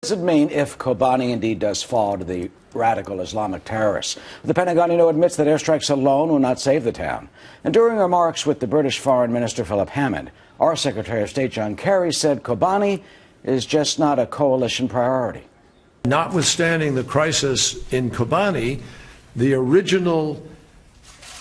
What does it mean if Kobani indeed does fall to the radical Islamic terrorists? The Pentagon, admits that airstrikes alone will not save the town. And during remarks with the British Foreign Minister Philip Hammond, our Secretary of State John Kerry said Kobani is just not a coalition priority. Notwithstanding the crisis in Kobani, the original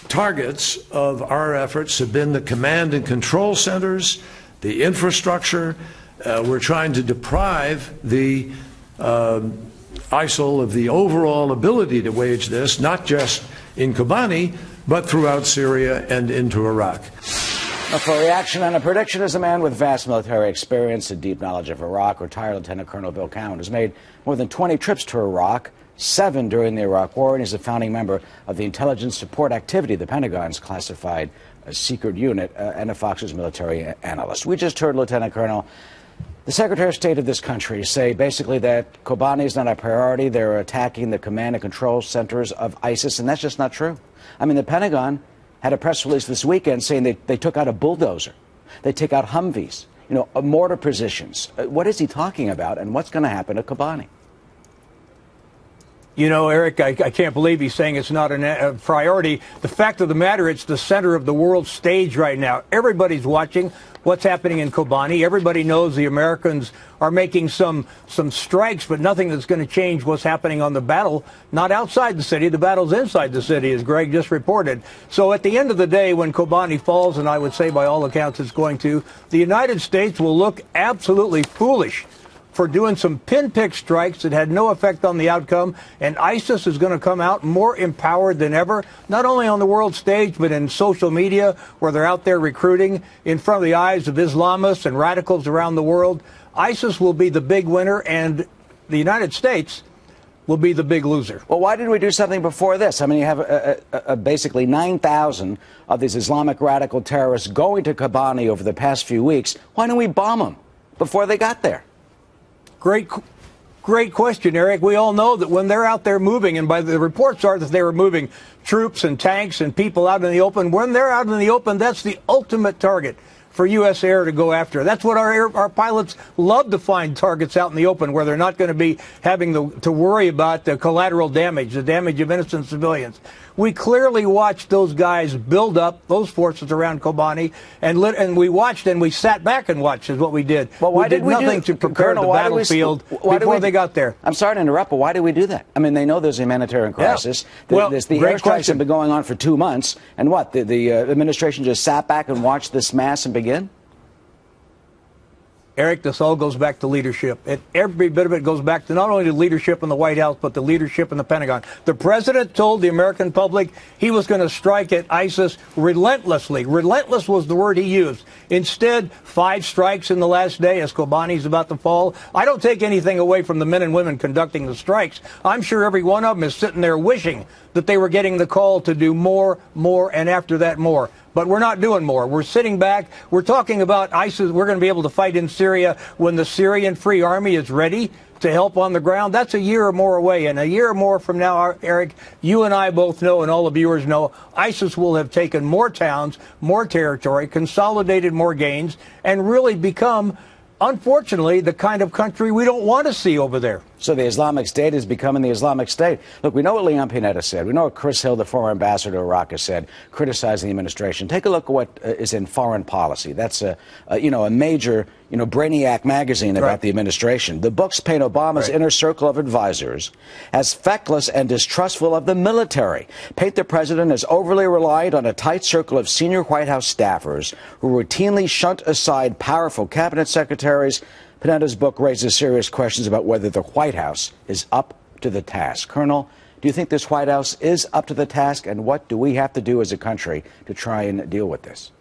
targets of our efforts have been the command and control centers, the infrastructure. We're trying to deprive the ISIL of the overall ability to wage this, not just in Kobani, but throughout Syria and into Iraq. For a reaction and a prediction is a man with vast military experience and deep knowledge of Iraq. Retired Lieutenant Colonel Bill Cowan has made more than 20 trips to Iraq, 7 during the Iraq War, and is a founding member of the Intelligence Support Activity, the Pentagon's classified secret unit, and a Fox's military analyst. We just heard Lieutenant Colonel the Secretary of State of this country say basically that Kobani is not a priority. They're attacking the command and control centers of ISIS, and that's just not true. I mean, the Pentagon had a press release this weekend saying they took out a bulldozer. They take out Humvees, mortar positions. What is he talking about, and what's going to happen to Kobani? Eric, I can't believe he's saying it's not a priority. The fact of the matter, it's the center of the world stage right now. Everybody's watching what's happening in Kobani. Everybody knows the Americans are making some strikes, but nothing that's going to change what's happening on the battle, not outside the city. The battle's inside the city, as Greg just reported. So at the end of the day, when Kobani falls, and I would say by all accounts it's going to, the United States will look absolutely foolish for doing some pinprick strikes that had no effect on the outcome, and ISIS is going to come out more empowered than ever, not only on the world stage, but in social media, where they're out there recruiting in front of the eyes of Islamists and radicals around the world. ISIS will be the big winner, and the United States will be the big loser. Well, why didn't we do something before this? I mean, you have basically 9,000 of these Islamic radical terrorists going to Kobani over the past few weeks. Why didn't we bomb them before they got there? Great question, Eric. We all know that when they're out there moving, and by the reports are that they were moving troops and tanks and people out in the open. When they're out in the open, that's the ultimate target for U.S. air to go after. That's what our pilots love to find, targets out in the open where they're not going to be having to worry about the collateral damage, the damage of innocent civilians. We clearly watched those guys build up those forces around Kobani, and we watched and we sat back and watched is what we did. Well, why we did nothing to prepare the battlefield before they got there. I'm sorry to interrupt, but why did we do that? I mean, they know there's a humanitarian crisis. Yeah. The airstrikes have been going on for 2 months, and what? The administration just sat back and watched this mass and begin? Eric, this all goes back to leadership. Every bit of it goes back to not only the leadership in the White House, but the leadership in the Pentagon. The president told the American public he was going to strike at ISIS relentlessly. Relentless was the word he used. Instead, 5 strikes in the last day as Kobani's about to fall. I don't take anything away from the men and women conducting the strikes. I'm sure every one of them is sitting there wishing that they were getting the call to do more, and after that more. But we're not doing more. We're sitting back. We're talking about ISIS. We're going to be able to fight in Syria when the Syrian Free Army is ready to help on the ground. That's a year or more away. And a year or more from now, Eric, you and I both know, and all the viewers know, ISIS will have taken more towns, more territory, consolidated more gains, and really become, unfortunately, the kind of country we don't want to see over there. So the Islamic State is becoming the Islamic State. Look, we know what Leon Panetta said. We know what Chris Hill, the former ambassador to Iraq, has said, criticizing the administration. Take a look at what is in Foreign Policy. That's a major, Brainiac magazine about the administration. The books paint Obama's inner circle of advisors as feckless and distrustful of the military. Paint the president as overly reliant on a tight circle of senior White House staffers who routinely shunt aside powerful cabinet secretaries. Panetta's book raises serious questions about whether the White House is up to the task. Colonel, do you think this White House is up to the task, and what do we have to do as a country to try and deal with this?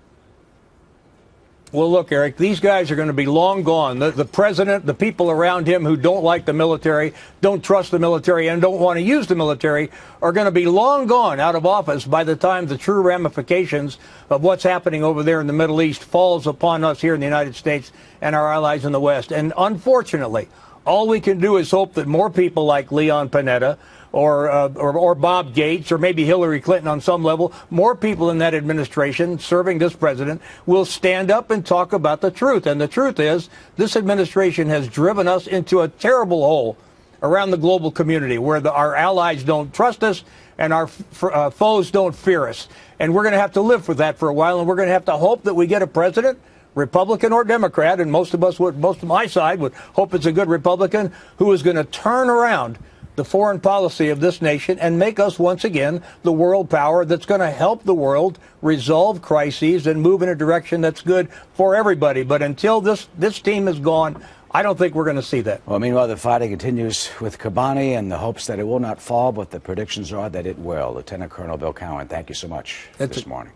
Well, look, Eric, these guys are going to be long gone. The president, the people around him who don't like the military, don't trust the military, and don't want to use the military are going to be long gone out of office by the time the true ramifications of what's happening over there in the Middle East falls upon us here in the United States and our allies in the West. And unfortunately, all we can do is hope that more people like Leon Panetta, or Bob Gates or maybe Hillary Clinton on some level, more people in that administration serving this president will stand up and talk about the truth. And the truth is, this administration has driven us into a terrible hole around the global community where our allies don't trust us and our foes don't fear us. And we're going to have to live with that for a while, and we're going to have to hope that we get a president, Republican or Democrat, and most of my side would hope it's a good Republican, who is going to turn around the foreign policy of this nation and make us once again the world power that's going to help the world resolve crises and move in a direction that's good for everybody. But until this team is gone, I don't think we're going to see that. Well, meanwhile, the fighting continues with Kobani and the hopes that it will not fall, but the predictions are that it will. Lieutenant Colonel Bill Cowan, thank you so much this morning.